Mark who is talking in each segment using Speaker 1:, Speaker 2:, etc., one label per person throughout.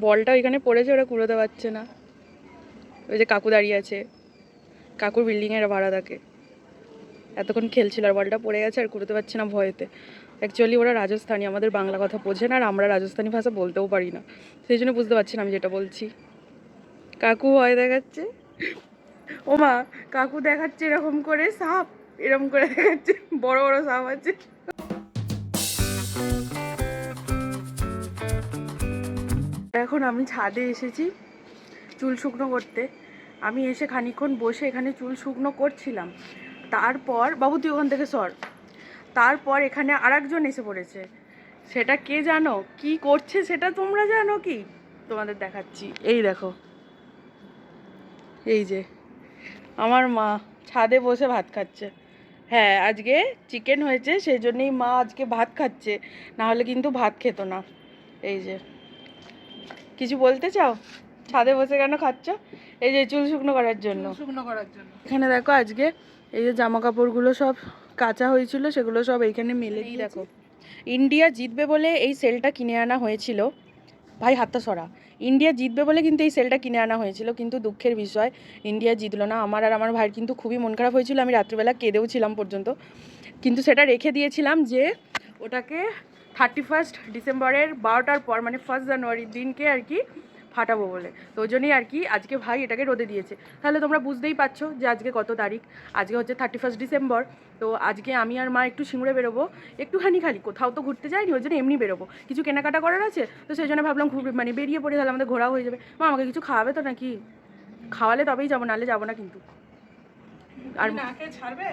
Speaker 1: বলটা ওইখানে পড়েছে, ওরা কুড়োতে পারছে না। ওই যে কাকু দাঁড়িয়ে আছে, কাকুর বিল্ডিংয়ের ভাড়া থাকে, এতক্ষণ খেলছিল আর বলটা পড়ে গেছে আর কুড়োতে পারছে না ভয়েতে। অ্যাকচুয়ালি ওরা রাজস্থানী, আমাদের বাংলা কথা বোঝে না আর আমরা রাজস্থানী ভাষা বলতেও পারি না, সেই জন্য বুঝতে পারছি না আমি যেটা বলছি। কাকু ভয় দেখাচ্ছে, ও মা, কাকু দেখাচ্ছে এরকম করে সাপ, এরকম করে দেখাচ্ছে বড় বড় সাপ আছে। এখন আমি ছাদে এসেছি চুল শুকনো করতে। আমি এসে খানিকক্ষণ বসে এখানে চুল শুকনো করছিলাম, তারপর বাবু তুই ওখান থেকে সর, তারপর এখানে আরেকজন এসে পড়েছে। সেটা কে জানো, কি করছে সেটা তোমরা জানো কি? তোমাদের দেখাচ্ছি, এই দেখো, এই যে আমার মা ছাদে বসে ভাত খাচ্ছে। হ্যাঁ, আজকে চিকেন হয়েছে, সেই জন্যই মা আজকে ভাত খাচ্ছে, না হলে কিন্তু ভাত খেত না। এই যে, কিছু বলতে চাও? ছাদে বসে কেন খাচ্ছ? এই যে চুল শুকনো করার জন্য। এখানে দেখো আজকে এই যে জামা কাপড়গুলো সব কাঁচা হয়েছিল, সেগুলো সব এইখানে মেলে দিয়ে দেখো। ইন্ডিয়া জিতবে বলে এই সেলটা কিনে আনা হয়েছিল। ভাই হাতটা সরা। ইন্ডিয়া জিতবে বলে কিন্তু এই সেলটা কিনে আনা হয়েছিল, কিন্তু দুঃখের বিষয় ইন্ডিয়া জিতলো না। আমার আর আমার ভাইয়ের কিন্তু খুবই মন খারাপ হয়েছিল, আমি রাত্রিবেলা কেঁদেও ছিলাম পর্যন্ত, কিন্তু সেটা রেখে দিয়েছিলাম যে ওটাকে 31 ডিসেম্বরের 12টার পর মানে 1 জানুয়ারির দিনকে আর কি ফাটাবো বলে। তো ওই জন্যই আর কি আজকে ভাই এটাকে রোদে দিয়েছে। তাহলে তোমরা বুঝতেই পারছো যে আজকে কত তারিখ। আজকে হচ্ছে 31 ডিসেম্বর। তো আজকে আমি আর মা একটু সিঙ্গুরে বেরোবো, একটুখানি, খালি কোথাও তো ঘুরতে যাইনি, ওই জন্য এমনি বেরোবো, কিছু কেনাকাটা করার আছে। তো সেই জন্য ভাবলাম মানে বেরিয়ে পড়ে, তাহলে আমাদের ঘোরাও হয়ে যাবে। মা আমাকে কিছু খাওয়াবে তো নাকি? খাওয়ালে তবেই যাবো, নাহলে যাবো না কিন্তু। আর ছাড়বে?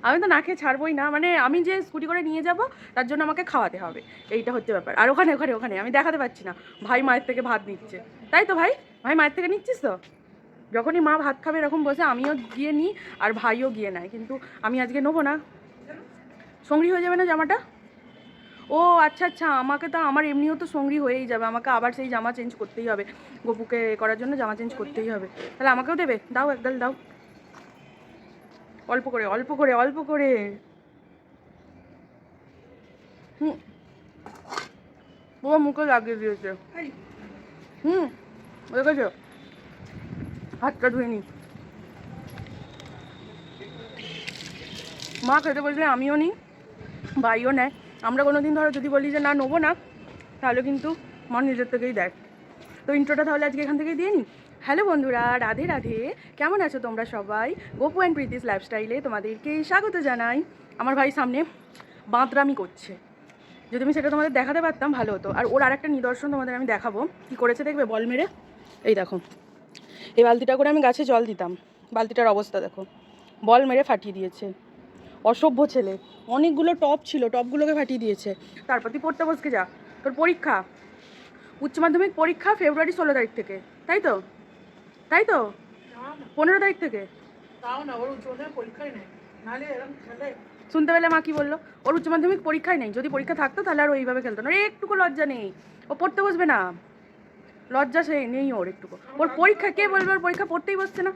Speaker 1: আমি তো না খেয়ে ছাড়বোই না, মানে আমি যে স্কুটি করে নিয়ে যাব তার জন্য আমাকে খাওয়াতে হবে, এইটা হচ্ছে ব্যাপার। আর ওখানে ওখানে ওখানে আমি দেখাতে পারছি না, ভাই মায়ের থেকে ভাত নিচ্ছে, তাই তো ভাই? ভাই মায়ের থেকে নিচ্ছিস তো? যখনই মা ভাত খাবে এরকম বসে আমিও গিয়ে নিই আর ভাইও গিয়ে নেয়, কিন্তু আমি আজকে নেবো না। সঙ্গী হয়ে যাবে না জামাটা? ও আচ্ছা আচ্ছা, আমাকে তো আমার এমনিও তো সঙ্গী হয়েই যাবে, আমাকে আবার সেই জামা চেঞ্জ করতেই হবে, গপুকে করার জন্য জামা চেঞ্জ করতেই হবে। তাহলে আমাকেও দেবে? দাও একদল দাও, অল্প করে অল্প করে অল্প করে। হুম, পুরো মুখে লাগিয়ে দিয়েছে। দেখেছো, হাতটা ধুয়ে নি। মা খেতে বললে আমিও নিই, ভাইও নেয়। আমরা কোনো দিন ধরো যদি বলি যে না নেবো না, তাহলে কিন্তু মা নিজের থেকেই দেয়। তো ইন্ট্রোটা তাহলে আজকে এখান থেকেই দিয়ে নিই। হ্যালো বন্ধুরা, রাধে রাধে, কেমন আছো তোমরা সবাই? গপু অ্যান্ড প্রীতিস লাইফস্টাইলে তোমাদেরকে স্বাগত জানাই। আমার ভাই সামনে বাঁদরামি করছে, যদি আমি সেটা তোমাদের দেখাতে পারতাম ভালো হতো। আর ওর আরেকটা নিদর্শন তোমাদের আমি দেখাবো, কী করেছে দেখবে, বল মেরে। এই দেখো, এই বালতিটা করে আমি গাছে জল দিতাম, বালতিটার অবস্থা দেখো, বল মেরে ফাটিয়ে দিয়েছে। অসভ্য ছেলে। অনেকগুলো টপ ছিল, টপগুলোকে ফাটিয়ে দিয়েছে। তারপর তুই পড়তে বসকে যা, তোর পরীক্ষা, উচ্চ মাধ্যমিক পরীক্ষা ফেব্রুয়ারি 16 তারিখ থেকে, তাই তো? তাই তো, 15 তারিখ থেকে। তাও না, ওর উচ্চ মাধ্যমিক পরীক্ষাই নেই, নাহলে এরকম খেলে। শুনতে পেলে মা কি বললো? ওর উচ্চ মাধ্যমিক পরীক্ষাই নেই, যদি পরীক্ষা থাকতো তাহলে আর এইভাবে খেলতো না। একটুকু লজ্জা নেই, ও পড়তে বসবে না, লজ্জা সে নেই ওর একটুকু। ওর পরীক্ষা, কে বলবে ওর পরীক্ষা, পড়তেই বসছে না।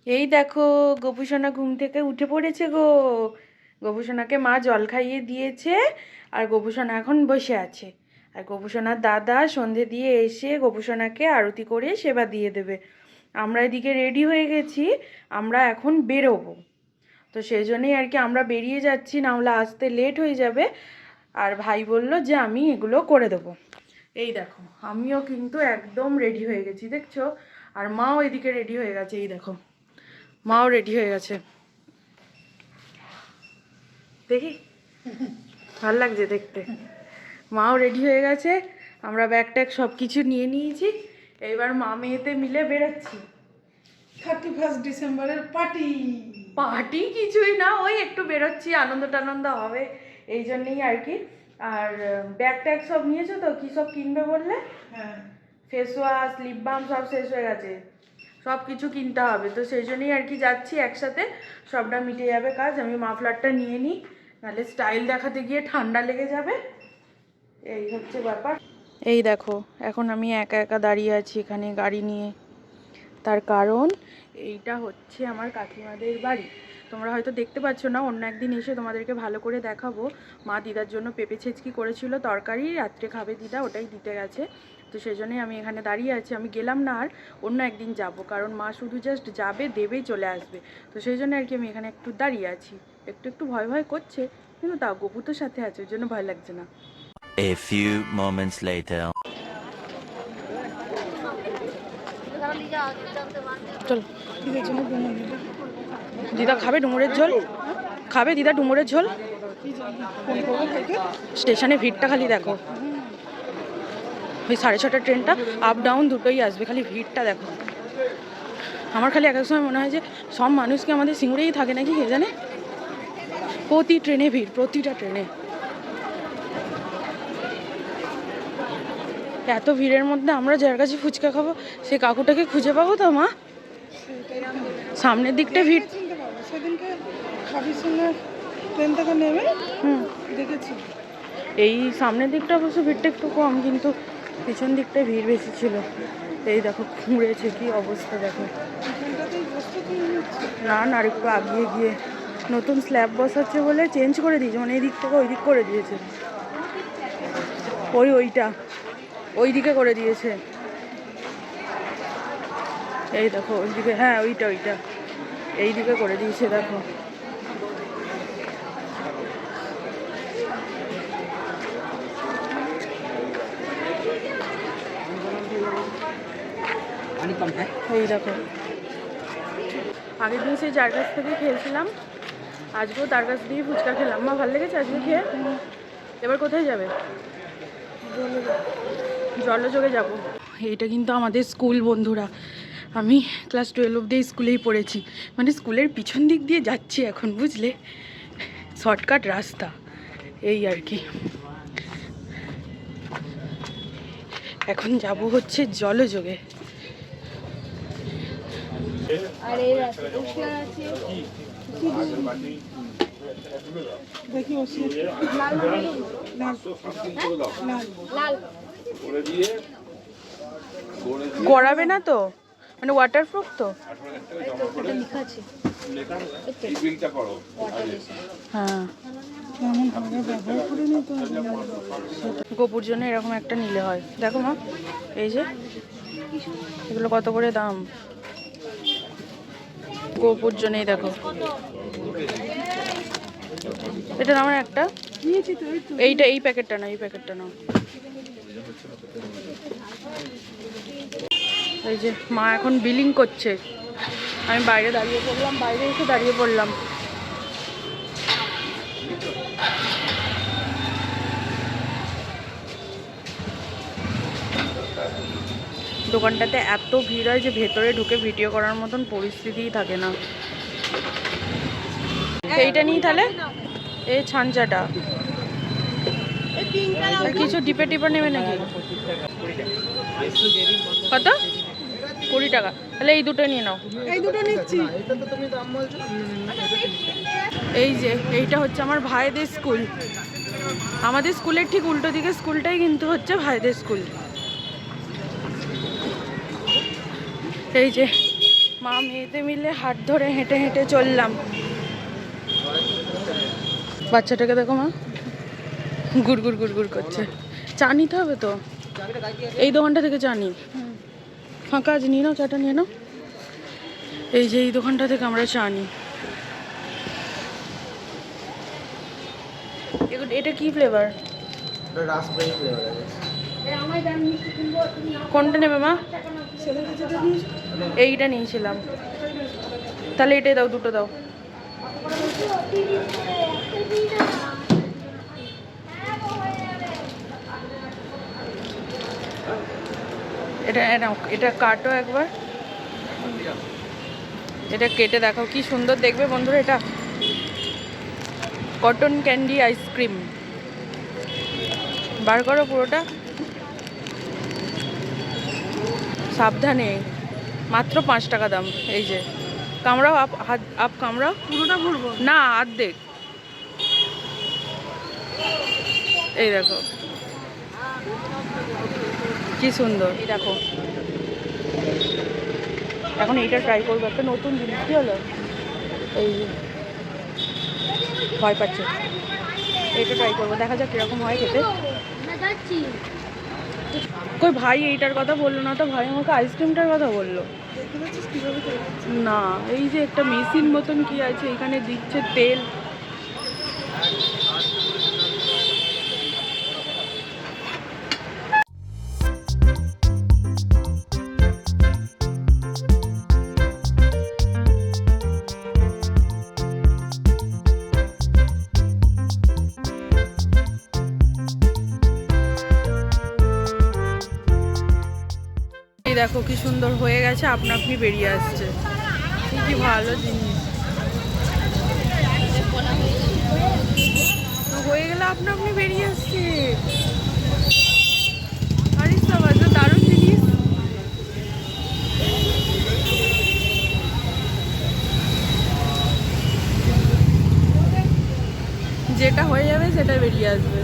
Speaker 1: এই দেখো, গোপুসোনা ঘুম থেকে উঠে পড়েছে গো। গোপুসোনাকে মা জল খাইয়ে দিয়েছে আর গোপুসোনা এখন বসে আছে। আর গোপুসোনার দাদা সন্ধে দিয়ে এসে গোপুসোনাকে আরতি করে সেবা দিয়ে দেবে। আমরা এদিকে রেডি হয়ে গেছি, আমরা এখন বেরোবো। তো সেই জন্যই আর কি আমরা বেরিয়ে যাচ্ছি, নাহলে আসতে লেট হয়ে যাবে। আর ভাই বলল যে আমি এগুলো করে দেবো। এই দেখো, আমিও কিন্তু একদম রেডি হয়ে গেছি দেখছো, আর মাও এদিকে রেডি হয়ে গেছে। এই দেখো, মাও রেডি হয়ে গেছে, দেখি ভাল লাগছে দেখতে। মাও রেডি হয়ে গেছে, আমরা ব্যাগ ট্যাগ সব কিছু নিয়ে নিয়েছি, এইবার মা মেয়েতে মিলে বেরোচ্ছি।
Speaker 2: 31 ডিসেম্বরের পার্টি।
Speaker 1: পার্টি কিছুই না, ওই একটু বেরোচ্ছি, আনন্দ টানন্দ হবে এই জন্যই আর কি। আর ব্যাগ ট্যাগ সব নিয়েছো তো? কী সব কিনবে বললে?
Speaker 2: হ্যাঁ,
Speaker 1: ফেস ওয়াশ, লিপ বাম সব শেষ হয়ে গেছে, সব কিছু কিনতে হবে। তো সেই জন্যই আর কি যাচ্ছি একসাথে, সবটা মিটে যাবে কাজ। আমি মাফলারটা নিয়ে নিই, নাহলে স্টাইল দেখাতে গিয়ে ঠান্ডা লেগে যাবে, এই হচ্ছে ব্যাপার। এই দেখো, এখন আমি একা একা দাঁড়িয়ে আছি এখানে গাড়ি নিয়ে, তার কারণ এইটা হচ্ছে আমার কাকিমাদের বাড়ি। তোমরা হয়তো দেখতে পাচ্ছ না, অন্য একদিন এসে তোমাদেরকে ভালো করে দেখাবো। মা দিদার জন্য পেঁপে ছেঁচকি করেছিল তরকারি, রাত্রে খাবে দিদা, ওটাই দিতে গেছে। তো সেই জন্যই আমি এখানে দাঁড়িয়ে আছি। আমি গেলাম না, আর অন্য একদিন যাব, কারণ মা শুধু জাস্ট যাবে, দেবেই চলে আসবে। তো সেই জন্য আর কি আমি এখানে একটু দাঁড়িয়ে আছি। একটু একটু ভয় ভয় করছে, কিন্তু তাও গপু তো সাথে আছে, ওই জন্য ভয় লাগছে না।
Speaker 3: A few moments later.
Speaker 1: চলো, দিদা খাবে ডুমুরের ঝোল, খাবে দিদা ডুমুরের ঝোল। স্টেশনে ভিড়টা খালি দেখো, ওই 6:30 ট্রেনটা আপ ডাউন দুটোই আসবে, খালি ভিড়টা দেখো। আমার খালি এক এক সময় মনে হয় যে সব মানুষকে আমাদের সিঙ্গুরেই থাকে নাকি কে জানে, প্রতি ট্রেনে ভিড়, প্রতিটা ট্রেনে। এত ভিড়ের মধ্যে আমরা যার কাছে ফুচকা খাবো সে কাকুটাকে খুঁজে পাবো তো মা? সামনের দিকটা ভিড়।
Speaker 2: সেদিনকে খাবির সঙ্গে ট্রেন থেকে নেমে দেখেছি,
Speaker 1: এই সামনের দিকটা অবশ্য ভিড়টা একটু কম, কিন্তু পিছন দিকটায় ভিড় বেশি ছিল। এই দেখো ঘুরেছে, কি অবস্থা দেখো।
Speaker 2: এখানটাতেই বসতে কি হচ্ছে?
Speaker 1: না না, আর একটু আগিয়ে গিয়ে নতুন স্ল্যাব বসাচ্ছে বলে চেঞ্জ করে দিয়েছে, মানে এই দিক থেকে ওই দিক করে দিয়েছে। ওইটা ওই দিকে করে দিয়েছে, এই দেখো ওই দিকে, হ্যাঁ ওইটা এই দিকে করে দিয়েছে দেখো। এই দেখো, আগের দিন সেই যার কাছ থেকে খেয়েছিলাম, আজকেও তার কাছ দিয়েই ফুচকা খেলাম। মা ভালো লেগেছে আজকে খেয়ে? এবার কোথায় যাবে? জলযোগে যাব। এইটা কিন্তু আমাদের স্কুল বন্ধুরা, আমি ক্লাস 12 অবধি স্কুলেই পড়েছি, মানে স্কুলের পিছন দিক দিয়ে যাচ্ছি এখন, বুঝলে, শর্টকাট রাস্তা এই আর কি। এখন যাব হচ্ছে জলযোগে।
Speaker 2: দেখি ওষুধ
Speaker 1: গড়াবে না তো, মানে ওয়াটারপ্রুফ তো? হ্যাঁ, গোপুর জন্য এরকম একটা নিলে হয়। দেখো মা, এই যে এগুলো কত করে দাম গোপুর জন্যই, দেখো। এটা আমার একটা, এইটা এই প্যাকেটটা না, এই প্যাকেটটা নাও। এই যে মা এখন বিলিং করছে, আমি বাইরে দাঁড়িয়ে পড়লাম, বাইরে এসে দাঁড়িয়ে পড়লাম। দোকানটাতে এত ভিড় হয় যে ভেতরে ঢুকে ভিডিও করার মতন পরিস্থিতিই থাকে না। এইটা নিই তাহলে, এই ছাঞ্চাটা। কিছু ডিপে টিপে নেবে নাকি? কত? 20 টাকা। তাহলে এই দুটো নিয়ে নাও।
Speaker 2: এই দুটো নিচ্ছি।
Speaker 1: এই যে এইটা হচ্ছে আমার ভাইদের স্কুল, আমাদের স্কুলের ঠিক উল্টো দিকে স্কুলটাই কিন্তু হচ্ছে ভাইদের স্কুল। এই যে মা মেয়েতে মিলে হাত ধরে হেঁটে হেঁটে চললাম। বাচ্চাটাকে দেখো মা, গুড় গুড় গুড় গুড় করছে। চা নিতে হবে তো, এই দোকানটা থেকে চা নিই, ফাঁকা আজ নিয়ে নাও, চাটা নিয়ে নাও। এই যে এই দোকানটা থেকে আমরা চা নিই। এটা কি ফ্লেভার? কোনটা নেবে মা? এইটা নিয়েছিলাম, তাহলে এটাই দাও, দুটো দাও। এটা এটা কাটো একবার, এটা কেটে দেখাও, কি সুন্দর দেখবে বন্ধুরা। এটা কটন ক্যান্ডি আইসক্রিম, বার করো পুরোটা, সাবধানে, মাত্র 5 টাকা দাম। এই যে কামড়াও, আপ কামড়াও,
Speaker 2: পুরোটা ভরবো
Speaker 1: না অর্ধেক। এই দেখো কি সুন্দর, এই দেখো। এখন এইটা ট্রাই করবো, একটা নতুন জিনিস। কি হলো? এই যে ভয় পাচ্ছে। এটা ট্রাই করবো, দেখা যাক কীরকম হয় খেতে। কই ভাই এইটার কথা বললো না তো, ভাই আমাকে আইসক্রিমটার কথা বললো।
Speaker 2: দেখতে পাচ্ছিস কীভাবে তৈরি করছে?
Speaker 1: না, এই যে একটা মেশিন মতন কি আছে, এখানে দিচ্ছে তেল। এই দেখো কি সুন্দর হয়ে গেছে, আপনা আপনি বেরিয়ে আসছে। কি ভালো জিনিস, হয়ে গেলে আপনা আপনি বেরিয়ে আসছে। আরে সবাই তো দারুণ জিনিস। যেটা হয়ে যাবে সেটাই বেরিয়ে আসবে।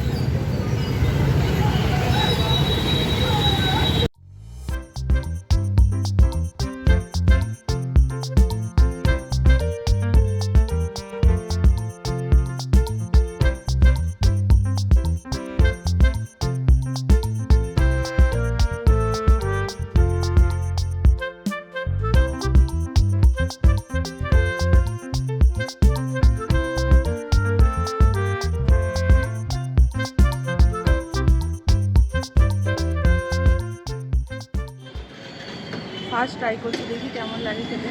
Speaker 1: ফার্স্ট ট্রাই করছি, দেখি কেমন লাগে খেতে।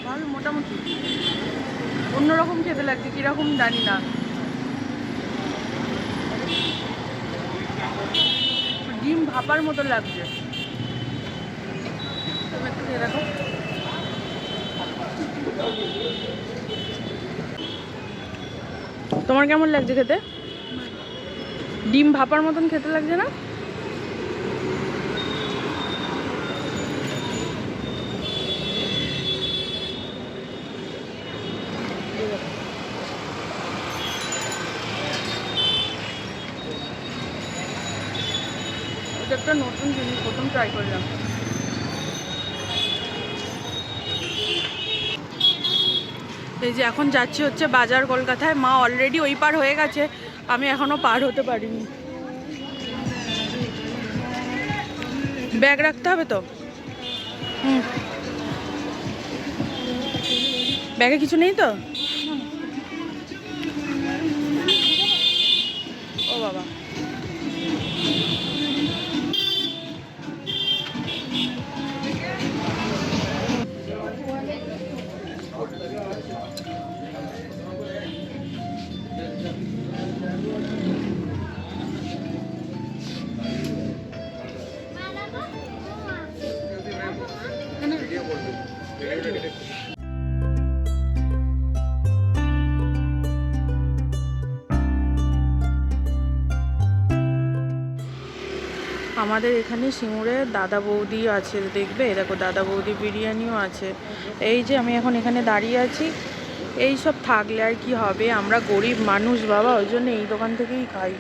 Speaker 1: ভালো, মোটামুটি অন্যরকম খেতে লাগছে, কিরকম জানি না। ডিম ভাপার মতো লাগছে। তুমি একটু খেয়ে দেখো। তোমার কেমন লাগছে খেতে? ডিম ভাপার মতন খেতে লাগছে না? এটা একটা নতুন জিনিস, প্রথম ট্রাই করলাম। এই যে এখন যাচ্ছি হচ্ছে বাজার কলকাতায়। মা অলরেডি ওই পার হয়ে গেছে, আমি এখনো পার হতে পারিনি। ব্যাগ রাখতে হবে তো। ব্যাগে কিছু নেই তো? ও বাবা, আমাদের এখানে সিঙ্গুরে দাদা বৌদি আছে, দেখবে দেখো দাদা বৌদি বিরিয়ানিও আছে। এই যে আমি এখন এখানে দাঁড়িয়ে আছি, এই সব থাকলে আর কি হবে, আমরা গরিব মানুষ বাবা, ওই জন্য এই দোকান থেকেই খাই।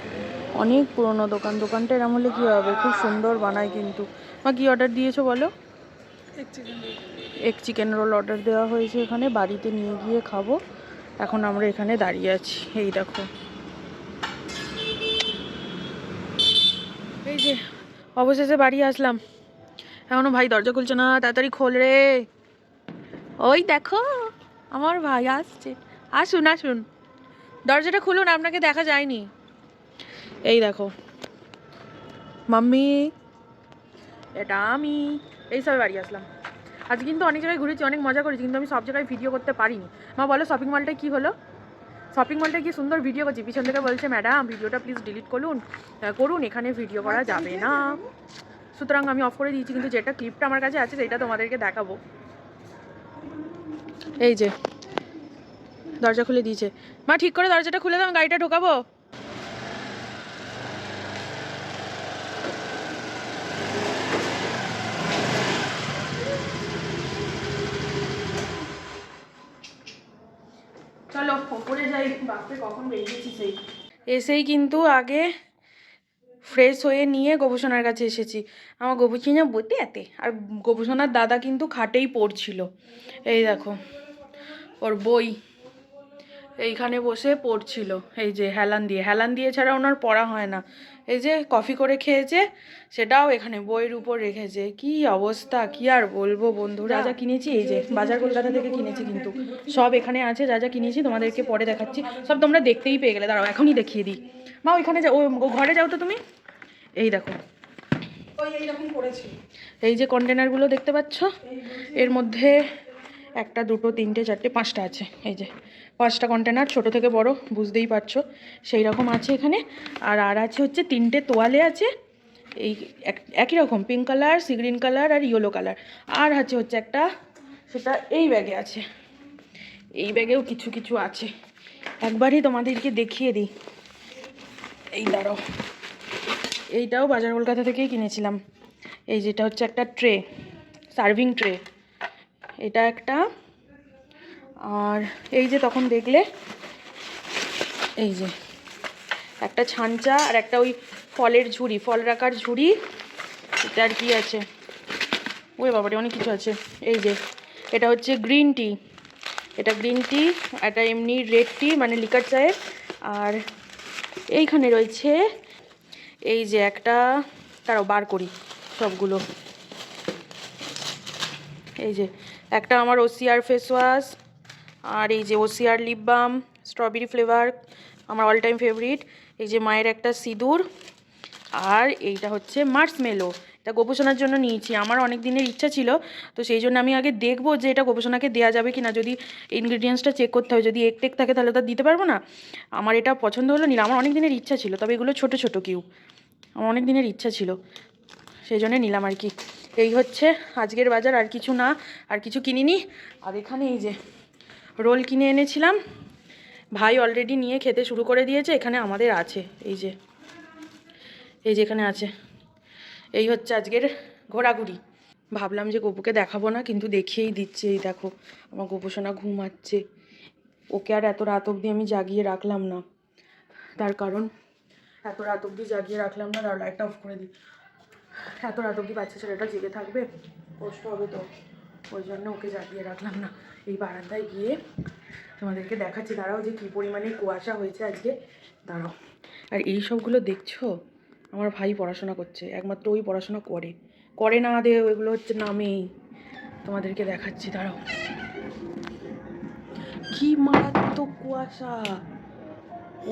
Speaker 1: অনেক পুরনো দোকান, দোকানটা এরম হলে কী হবে, খুব সুন্দর বানায় কিন্তু। মা কী অর্ডার দিয়েছো বলো? এক চিকেন রোল অর্ডার দেওয়া হয়েছে, এখানে বাড়িতে নিয়ে গিয়ে খাবো। এখন আমরা এখানে দাঁড়িয়ে আছি, এই দেখো। এই যে অবশেষে বাড়ি আসলাম, এখনো ভাই দরজা খুলছে না, তাড়াতাড়ি খোল রে। ওই দেখো আমার ভাই আসছে, আসুন আসুন, দরজাটা খুলুন, আপনাকে দেখা যায়নি। এই দেখো মাম্মি, এটা আমি। এই সবে বাড়ি আসলাম। আজ কিন্তু অনেক জায়গায় ঘুরেছি, অনেক মজা করেছি, কিন্তু আমি সব জায়গায় ভিডিও করতে পারিনি। মা বলো শপিং মলটায় কী হলো? শপিং মলটায় কি সুন্দর ভিডিও করছি, পিছন থেকে বলছে ম্যাডাম ভিডিওটা প্লিজ ডিলিট করুন, এখানে ভিডিও করা যাবে না। সুতরাং আমি অফ করে দিয়েছি, কিন্তু যেটা ক্লিপটা আমার কাছে আছে সেটা তোমাদেরকে দেখাবো। এই যে দরজা খুলে দিয়েছে। মা ঠিক করে দরজাটা খুলে দাও, গাড়িটা ঢোকাবো। চলো ওপরে যাই, বাপরে কখন বেরিয়েছি সেই। এসেই কিন্তু আগে ফ্রেশ হয়ে নিয়ে গোপুসোনার কাছে এসেছি। আমার গোপুসোনা বইতে এতে, আর গোপুসোনার দাদা কিন্তু খাটেই পড়ছিল। এই দেখো ওর বই এইখানে বসে পড়ছিল, এই যে হেলান দিয়ে ছাড়া ওনার পড়া হয় না। এই যে কফি করে খেয়েছে, সেটাও এখানে বইয়ের উপর রেখেছে। কি অবস্থা, কি আর বলবো বন্ধুরা। যা যা কিনেছি এই যে বাজার কলকাতা থেকে কিনেছি, কিন্তু সব এখানে আছে। যা যা কিনেছি তোমাদেরকে পরে দেখাচ্ছি, সব তোমরা দেখতেই পেয়ে গেলে। দাঁড়াও এখনই দেখিয়ে দিই। মা ওইখানে যাও, ও ঘরে যাও তো তুমি। এই দেখো
Speaker 2: এইরকম করেছি।
Speaker 1: এই যে কন্টেনারগুলো দেখতে পাচ্ছ, এর মধ্যে 1 2 3 4 5টা আছে। এই যে 5টা কন্টেনার, ছোট থেকে বড় বুঝতেই পারছো সেই রকম আছে এখানে। আর আছে হচ্ছে 3টে তোয়ালে আছে, এই একই রকম pink colour, sea green colour আর ইয়েলো কালার। আর হচ্ছে একটা, সেটা এই ব্যাগে আছে। এই ব্যাগেও কিছু কিছু আছে, একবারই তোমাদেরকে দেখিয়ে দিই। এই দাঁড়াও, এইটাও বাজার কলকাতা থেকেই কিনেছিলাম। এই যেটা হচ্ছে একটা ট্রে, সার্ভিং ট্রে, এটা একটা। আর এই যে তখন দেখলে এই যে একটা ছাঁচা আর একটা ওই ফলের ঝুড়ি, ফল রাখার ঝুড়ি। এটা আর কি আছে, ওই বাবারে অনেক কিছু আছে। এই যে এটা হচ্ছে গ্রিন টি, এটা গ্রিন টি, এটা এমনি রেড টি মানে লিকার চায়ের। আর এইখানে রয়েছে এই যে একটা, তারাও বার করি সবগুলো। এই যে একটা আমার ওসিআর ফেস ওয়াশ, আর এই যে OCR lip balm strawberry flavour, আমার অল টাইম ফেভারিট। এই যে মায়ের একটা সিঁদুর, আর এইটা হচ্ছে মার্শমেলো। এটা গোপুসোনার জন্য নিয়েছি, আমার অনেক দিনের ইচ্ছা ছিল, তো সেই জন্য আমি আগে দেখবো যে এটা গোপুসোনাকে দেওয়া যাবে কি না। যদি ইনগ্রিডিয়েন্টসটা চেক করতে হয়, যদি এগ টেক থাকে তাহলে তো দিতে পারবো না। আমার এটা পছন্দ হলো, নিলাম। আমার অনেক দিনের ইচ্ছা ছিল, তবে এগুলো ছোটো ছোটো কিউব, আমার অনেক দিনের ইচ্ছা ছিল, সেই জন্য নিলাম আর কি। এই হচ্ছে আজকের বাজার, আর কিছু না, আর কিছু কিনিনি। আর এখানে এই যে রোল কিনে এনেছিলাম, ভাই অলরেডি নিয়ে খেতে শুরু করে দিয়েছে। এখানে আমাদের আছে, এই যে এখানে আছে। এই হচ্ছে আজকের ঘোরাঘুরি। ভাবলাম যে গপুকে দেখাবো না, কিন্তু দেখিয়েই দিচ্ছি। এই দেখো আমার গোপুসোনা ঘুমাচ্ছে, ওকে আর এত রাত অবধি আমি জাগিয়ে রাখলাম না। তার কারণ এত রাত অবধি জাগিয়ে রাখলাম না, তার লাইটটা অফ করে দিই। এত রাত অবধি বাচ্চা ছেলেটা জেগে থাকবে, কষ্ট হবে তো, ওই জন্য ওকে জাগিয়ে রাখলাম না। এই বারান্দায় গিয়ে তোমাদেরকে দেখাচ্ছি, দাঁড়াও, যে কী পরিমাণে কুয়াশা হয়েছে আজকে। দাঁড়াও, আর এই সবগুলো দেখছো, আমার ভাই পড়াশোনা করছে, একমাত্র ওই পড়াশোনা করে না দে, ওইগুলো হচ্ছে নামেই। তোমাদেরকে দেখাচ্ছি, দাঁড়াও, কি মারাত্মক কুয়াশা,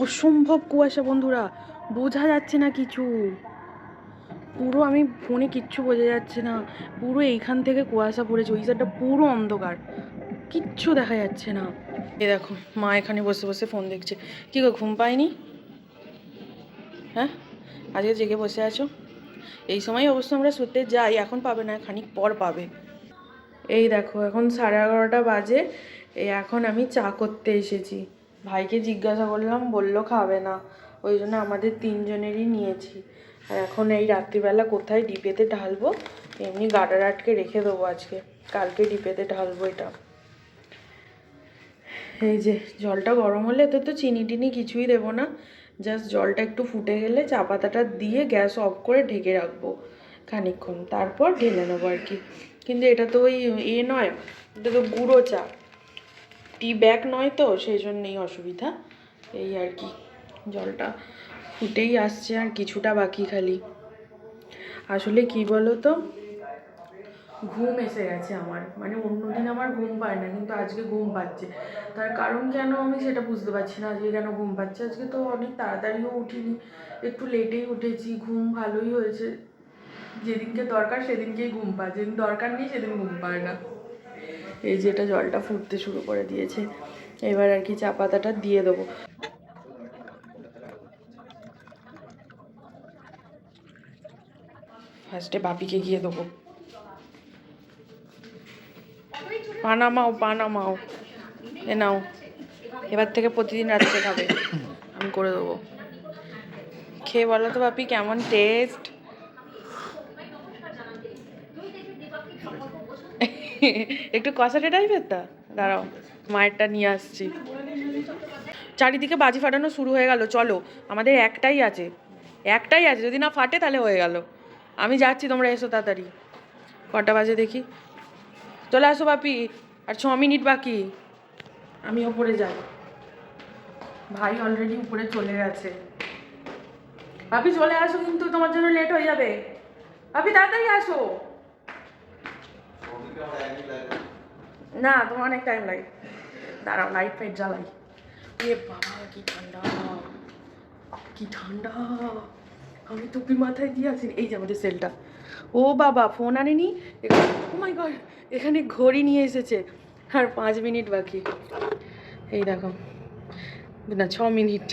Speaker 1: অসম্ভব কুয়াশা বন্ধুরা, বোঝা যাচ্ছে না কিছু। পুরো আমি ফোনে কিচ্ছু বোঝা যাচ্ছে না, পুরো এইখান থেকে কুয়াশা পড়েছে, ওই সাইডটা পুরো অন্ধকার, কিচ্ছু দেখা যাচ্ছে না। এ দেখো মা এখানে বসে বসে ফোন দেখছে। কী গো, ঘুম পায়নি? হ্যাঁ, আজকে জেগে বসে আছো? এই সময় অবশ্য আমরা শুতে যাই, এখন পাবে না, খানিক পর পাবে। এই দেখো এখন 11:30 বাজে, এই এখন আমি চা করতে এসেছি। ভাইকে জিজ্ঞাসা করলাম, বললো খাবে না, ওই জন্য আমাদের 3 জনেরই নিয়েছি। আর এখন এই রাত্রিবেলা কোথায় ডিপেতে ঢালবো, এমনি গাডার আটকে রেখে দেবো আজকে, কালকে ডিপেতে ঢালবো এটা। এই যে জলটা গরম হলে, তো চিনি টিনি কিছুই দেবো না, জাস্ট জলটা একটু ফুটে গেলে চা পাতাটা দিয়ে গ্যাস অফ করে ঢেকে রাখবো খানিকক্ষণ, তারপর ঢেলে নেবো আর কি। কিন্তু এটা তো ওই নয়, এটা তো গুঁড়ো চা, টি ব্যাগ নয়, তো সেই জন্যেই অসুবিধা। এই আর কি, জলটা ফুটেই আসছে, আর কিছুটা বাকি খালি। আসলে কি বলো তো, ঘুম এসে গেছে আমার, মানে অন্যদিন আমার ঘুম পায় না, কিন্তু আজকে ঘুম পাচ্ছে। তার কারণ কেন আমি সেটা বুঝতে পারছি না, আজকে কেন ঘুম পাচ্ছে। আজকে তো অনেক তাড়াতাড়িও উঠিনি, একটু লেটেই উঠেছি, ঘুম ভালোই হয়েছে। যেদিনকে দরকার সেদিনকেই ঘুম পায়, যেদিন দরকার নেই সেদিন ঘুম পায় না। এই যে এটা জলটা ফুটতে শুরু করে দিয়েছে, এবার আর কি চা পাতাটা দিয়ে দেবো। ফার্স্টে বাপিকে গিয়ে দেবো। পানামাও এ নাও, এবার থেকে প্রতিদিন রাত্রে খাবে, আমি করে দেবো। খেয়ে বলো তো বাপি কেমন টেস্ট। একটু কষাটে টাইপের, তা দাঁড়াও মায়েরটা নিয়ে আসছি। চারিদিকে বাজি ফাটানো শুরু হয়ে গেল, চলো, আমাদের একটাই আছে, একটাই আছে, যদি না ফাটে তাহলে হয়ে গেল। আমি যাচ্ছি, তোমরা এসো তাড়াতাড়ি। কটা বাজে দেখি, চলে আসো বাপি, আর 6 মিনিট বাকি। আমি ওপরে যাই, ভাই অলরেডি উপরে চলে গেছে। বাপি চলে আসো, কিন্তু তোমার জন্য লেট হয়ে যাবে। বাপি তাড়াতাড়ি আসো। না, তোমার অনেক টাইম লাগে। দাঁড়াও, লাইট ফাইট জ্বালাই। এ বাবা কি ঠান্ডা, কি ঠান্ডা। আমি টুপি মাথায় দিয়ে আছি। এই যে আমাদের সেলটা। ও বাবা, ফোন আনেনি। ও মাই গড, এখানে ঘড়ি নিয়ে এসেছে। আর 5 মিনিট বাকি। এই দেখো, না 6 মিনিট,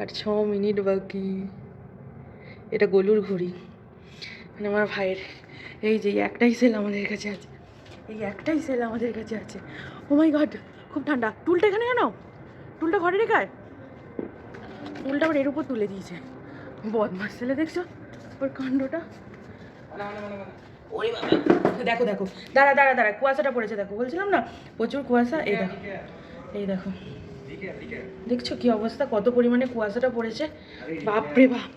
Speaker 1: আর 6 মিনিট বাকি। এটা গোলুর ঘড়ি, মানে আমার ভাইয়ের। এই যে একটাই সেল আমাদের কাছে আছে, এই একটাই সেল আমাদের কাছে আছে। ও মাই গড, খুব ঠান্ডা। টুলটা এখানে কেন? টুলটা ঘরে রেখায়, টুলটা আবার এর উপর তুলে দিয়েছে। বদমাস ছেলে, দেখছো ওর কাণ্ডটা। ওরে বাবা, দেখো দেখো, দাঁড়া দাঁড়া দাঁড়া, কুয়াশাটা পড়েছে দেখো, বলছিলাম না প্রচুর কুয়াশা। এই দেখো, এই দেখো, দেখছো কি অবস্থা, কত পরিমাণে কুয়াশাটা পড়েছে। বাপরে বাপ,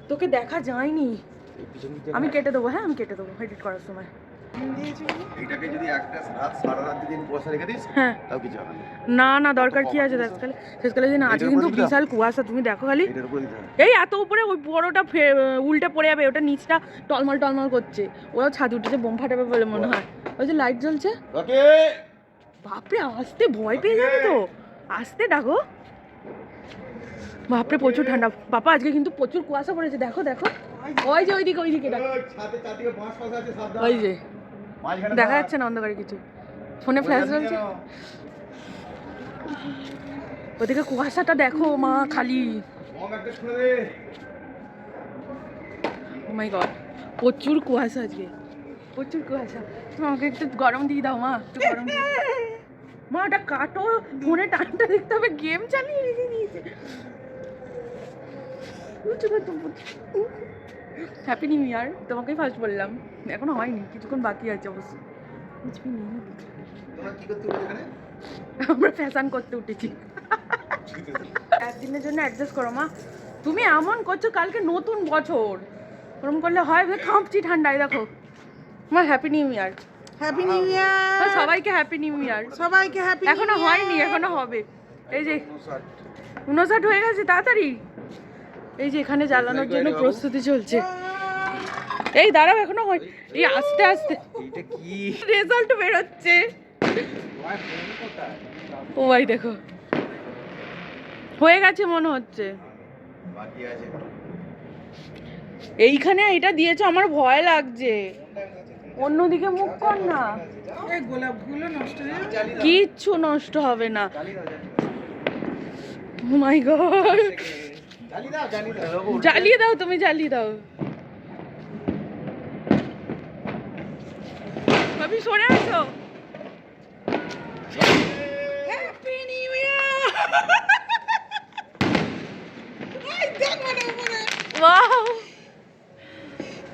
Speaker 1: তোকে দেখা যায়নি। আমি কেটে দেবো, হ্যাঁ আমি কেটে দেবো এডিট করার সময়।
Speaker 4: এটাকে যদি একটা রাত সারা রাত দিন কুয়াশা রেখে দিস,
Speaker 1: হ্যাঁ
Speaker 4: তাও কিছু হবে না।
Speaker 1: না না, দরকার কি আছে, শেষকালে শেষকালে দিন আজকে কিন্তু বিশাল কুয়াশা, তুমি দেখো খালি।
Speaker 4: এটার উপরে দিতে হবে।
Speaker 1: এই এত উপরে, ওই বড়টা উল্টে পড়ে যাবে, ওটা নিচটা টলমল টলমল করছে। ওরাও ছাদ উঠেছে, বোম ফাটাবে বলে মনে হয়। ওই যে লাইট জ্বলছে।
Speaker 4: ওকে,
Speaker 1: বাপরে, আসতে ভয় পেয়ে যাবে তো, আসতে ডাকো। বাপরে প্রচুর ঠান্ডা বাবা, আজকে কিন্তু প্রচুর কুয়াশা পড়েছে। দেখো দেখো, ওই যে ওইদিকে ওইদিকে দেখো,
Speaker 4: ছাদে চারদিকে বাঁশ ফাঁস আছে, সাবধান।
Speaker 1: ওই যে
Speaker 4: মাঝখানে
Speaker 1: দেখা যাচ্ছে না অন্ধকারে কিছু, ফোনে ফ্ল্যাশ জ্বলছে। ওদিকে কুয়াশাটা দেখো মা, খালি।
Speaker 4: বম একটা ছুঁড়ে দে।
Speaker 1: ও মাই গড, প্রচুর কুয়াশা আজকে, প্রচুর কুয়াশা। তুমি আমাকে একটু গরম দিয়ে দাও মা, একটু গরম দিয়ে দাও। মা ওটা কাটো, ফোনে টানটা দেখতে হবে, গেম চালিয়ে রেখে দিয়েছে। হ্যাপি নিউ ইয়ার, তোমাকেই ফার্স্ট বললাম, এখনো হয়নি, কিছুক্ষণ বাকি আছে অবশ্য। কিছু নেই,
Speaker 4: তোমরা কি করতে উঠলে এখানে?
Speaker 1: আমরা ফ্যাশন করতে উঠেছি। একদিনের জন্য অ্যাডজাস্ট করো মা, তুমি এমন করছো, কালকে নতুন বছর, ওরকম করলে হয়? কাঁপছি ঠান্ডায়। দেখো মা, হ্যাপি নিউ ইয়ার।
Speaker 2: হ্যাপি নিউ ইয়ার,
Speaker 1: সবাইকে হ্যাপি নিউ ইয়ার।
Speaker 2: সবাইকে হ্যাপি।
Speaker 1: এখনো হয়নি, এখনো হবে। এই যে 59 হয়ে গেছে, তাড়াতাড়ি। এই যে এখানে জ্বালানোর জন্য প্রস্তুতি চলছে। এই দাঁড়াও, এখনো হয়, এই আস্তে আস্তে
Speaker 4: এইটা কি?
Speaker 1: রেজাল্ট বেরোচ্ছে। ও ভাই দেখো, হয়ে গেছে মনে হচ্ছে।
Speaker 4: বাকি আছে।
Speaker 1: এইখানে এটা দিয়েছো, আমার ভয় লাগছে। অন্যদিকে মুখ কর না,
Speaker 2: এই গোলাপগুলো নষ্ট হয়ে যাবে।
Speaker 1: কিচ্ছু নষ্ট হবে না। ও মাই গড, জ্বালিয়ে দাও, তুমি জ্বালিয়ে দাও। ভাবি সরে আসো।
Speaker 2: হ্যাপি নিউ ইয়ার। এই দেখ মানে উপরে
Speaker 1: ওয়াও,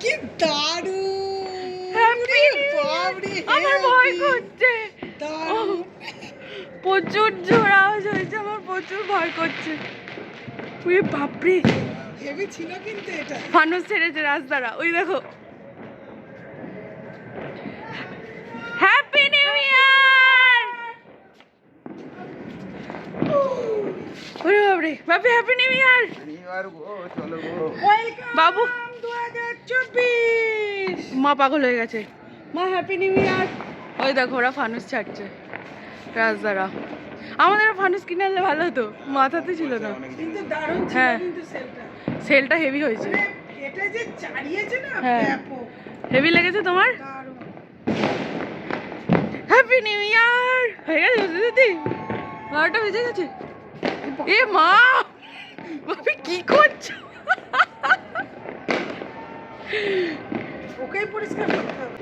Speaker 2: কি দারুণ।
Speaker 1: হ্যাপি
Speaker 2: বাপরে,
Speaker 1: আমার ভয় করছে।
Speaker 2: দারুণ।
Speaker 1: প্রচুর জোর আওয়াজ হয়েছে, আমার প্রচুর ভয় করছে। ওরে বাপরে,
Speaker 2: হেভি ছিল কিন্তু এটা।
Speaker 1: ফানুস ছেড়েছে রাস্তাটা, ওই দেখো। হ্যাপি নিউ ইয়ার। ওরে বাপরে, বাপি হ্যাপি নিউ ইয়ার।
Speaker 4: এবার গো, চলো গো।
Speaker 2: ওয়েলকাম
Speaker 1: বাবু
Speaker 2: 2024।
Speaker 1: মা পাগল হয়ে গেছে। মা হ্যাপি নিউ ইয়ার। ওই দেখো ওরা ফানুস ছাড়ছে রাজদারা। আমাদের ফানুস কিনে আনলে ভালো হতো, মাথাতে ছিল না।
Speaker 2: কিন্তু দারুণ ছিল
Speaker 1: হ্যাঁ।
Speaker 2: কিন্তু সেলটা।
Speaker 1: সেলটা হেভি হয়েছে,
Speaker 2: মানে এটা যে চালিয়েছে না,
Speaker 1: হ্যাঁ।
Speaker 2: ব্যাপক
Speaker 1: হেভি লেগেছে তোমার।
Speaker 2: দারুণ।
Speaker 1: হ্যাপি নিউ ইয়ার। হয়ে গেছে দিদি, 12টা বেজে গেছে। এ মা, বাপি কি করছো?
Speaker 2: ওকেই পরিষ্কার করতে হবে।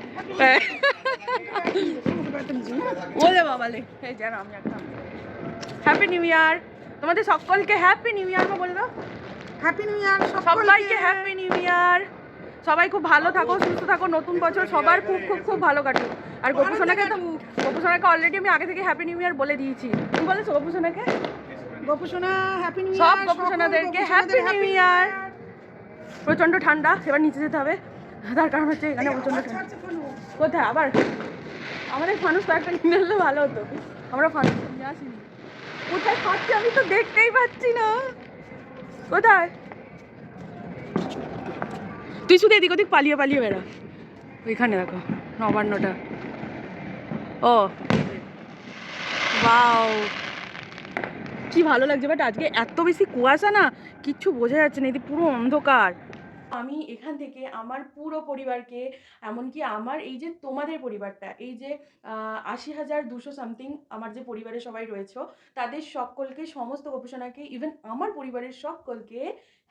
Speaker 1: ওলে বাবালে, এই জানো আমি একটা হ্যাপি নিউ ইয়ার। তোমাদের সকলকে হ্যাপি নিউ ইয়ার বলে দাও।
Speaker 2: হ্যাপি নিউ ইয়ার
Speaker 1: সবাইকে হ্যাপি নিউ ইয়ার। সবাই খুব ভালো থাকো, সুস্থ থাকো, নতুন বছর সবার খুব খুব খুব ভালো কাটুক। আর গোপুসোনাকে তো, গোপুসোনাকে অলরেডি আমি আগে থেকে হ্যাপি নিউ ইয়ার বলে দিয়েছি। তুমি বলেছো গোপুসোনাকে?
Speaker 2: গোপুসোনা হ্যাপি নিউ
Speaker 1: সব
Speaker 2: ইয়ার।
Speaker 1: গোপুসোনাদেরকে হ্যাপি নিউ ইয়ার। প্রচণ্ড ঠান্ডা, এবার নিচে যেতে হবে। তার কারণ হচ্ছে এখানে প্রচণ্ড ঠান্ডা।
Speaker 2: ছাড়ছে ফানুস।
Speaker 1: কোথায় আবার? আমাদের ফানুস তো একটা কিনে আনলে ভালো হতো, আমরা ফানুস নিয়ে আসিনি। কোথায় পাচ্ছি আমি তো দেখতেই পাচ্ছি না, কোথায়? তুই শুধু এদিক ওদিক পালিয়ে পালিয়ে বেড়া। ওইখানে দেখো নবান্নটা। ও ওয়াও, কি ভালো লাগছে। বাট আজকে এত বেশি কুয়াশা না, কিচ্ছু বোঝা যাচ্ছে না, এদিকে পুরো অন্ধকার। আমি এখান থেকে আমার পুরো পরিবারকে, এমনকি আমার এই যে তোমাদের পরিবারটা, এই যে ৮০,২০০ সামথিং আমার যে পরিবারে সবাই রয়েছে, তাদের সকলকে, সমস্ত গোপসোনাকে, ইভেন আমার পরিবারের সকলকে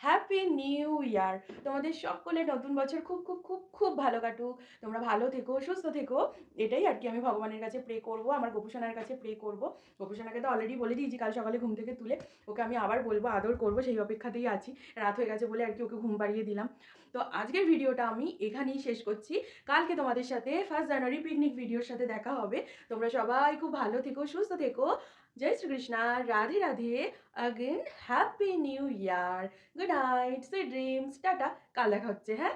Speaker 1: হ্যাপি নিউ ইয়ার। তোমাদের সকলের নতুন বছর খুব খুব খুব খুব ভালো কাটুক, তোমরা ভালো থেকো, সুস্থ থেকো, এটাই আর কি আমি ভগবানের কাছে প্রে করব, আমার গোপসোনার কাছে প্রে করব। গোপসোনাকে তো অলরেডি বলে দিয়েছি, কাল সকালে ঘুম থেকে তুলে ওকে আমি আবার বলবো, আদর করব, সেই অপেক্ষাতেই আছি। রাত হয়ে গেছে বলে আর কি ওকে ঘুম পাড়িয়ে দিলাম। তো আজকের ভিডিওটা আমি এখানেই শেষ করছি। কালকে তোমাদের সাথে 1 জানুয়ারি পিকনিক ভিডিওর সাথে দেখা হবে। তোমরা সবাই খুব ভালো থেকো, সুস্থ থেকো। জয় Shrikrishna, Radhe Radhe, again happy new year, good night, sweet dreams, tata. কাল দেখা হচ্ছে, হ্যাঁ।